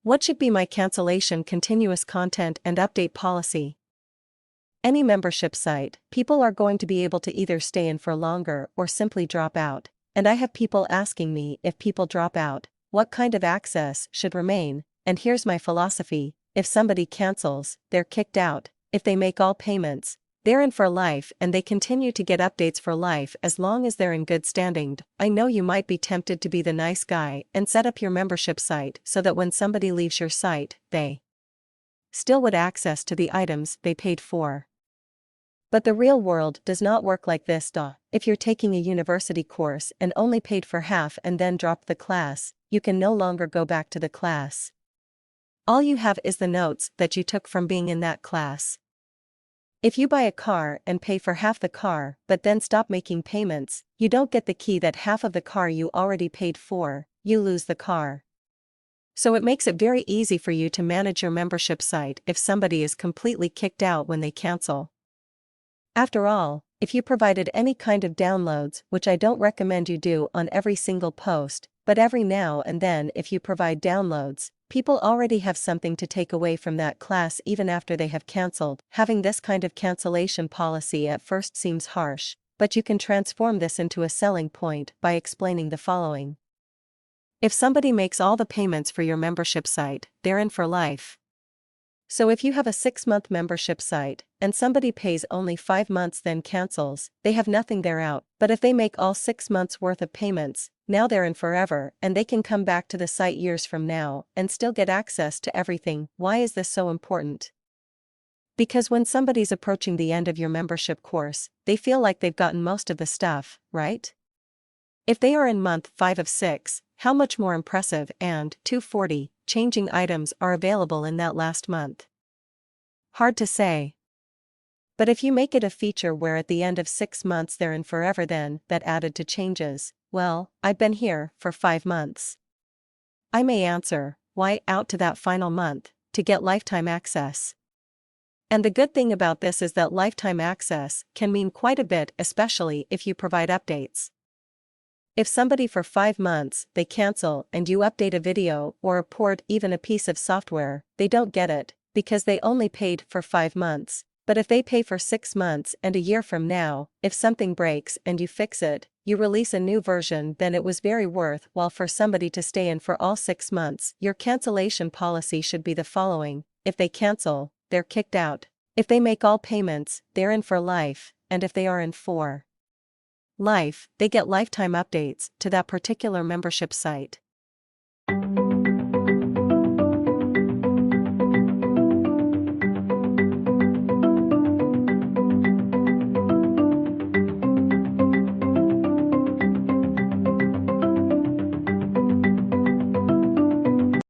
What should be my cancellation continuous content and update policy? Any membership site, people are going to be able to either stay in for longer or simply drop out. And I have people asking me, if people drop out, what kind of access should remain? And here's my philosophy: if somebody cancels, they're kicked out. If they make all payments, they're in for life and they continue to get updates for life as long as they're in good standing. I know you might be tempted to be the nice guy and set up your membership site so that when somebody leaves your site, they still would access to the items they paid for. But the real world does not work like this. If you're taking a university course and only paid for half and then dropped the class, you can no longer go back to the class. All you have is the notes that you took from being in that class. If you buy a car and pay for half the car but then stop making payments, you don't get the key that half of the car you already paid for, you lose the car. So it makes it very easy for you to manage your membership site if somebody is completely kicked out when they cancel. After all, if you provided any kind of downloads, which I don't recommend you do on every single post, but every now and then if you provide downloads, people already have something to take away from that class even after they have cancelled. Having this kind of cancellation policy at first seems harsh, but you can transform this into a selling point by explaining the following. If somebody makes all the payments for your membership site, they're in for life. So if you have a 6-month membership site, and somebody pays only 5 months then cancels, they have nothing, they're out. But if they make all 6 months worth of payments, now they're in forever and they can come back to the site years from now and still get access to everything. Why is this so important? Because when somebody's approaching the end of your membership course, they feel like they've gotten most of the stuff, right? If they are in month 5 of 6, how much more impressive and 240 changing items are available in that last month? Hard to say. But if you make it a feature where at the end of 6 months they're in forever, then that added to changes, well, I've been here for 5 months. I may answer, why out to that final month, to get lifetime access? And the good thing about this is that lifetime access can mean quite a bit, especially if you provide updates. If somebody for 5 months, they cancel and you update a video or a port, even a piece of software, they don't get it, because they only paid for 5 months. But if they pay for 6 months and a year from now, if something breaks and you fix it, you release a new version, then it was very worthwhile for somebody to stay in for all 6 months. Your cancellation policy should be the following: if they cancel, they're kicked out. If they make all payments, they're in for life, and if they are in for life, they get lifetime updates to that particular membership site.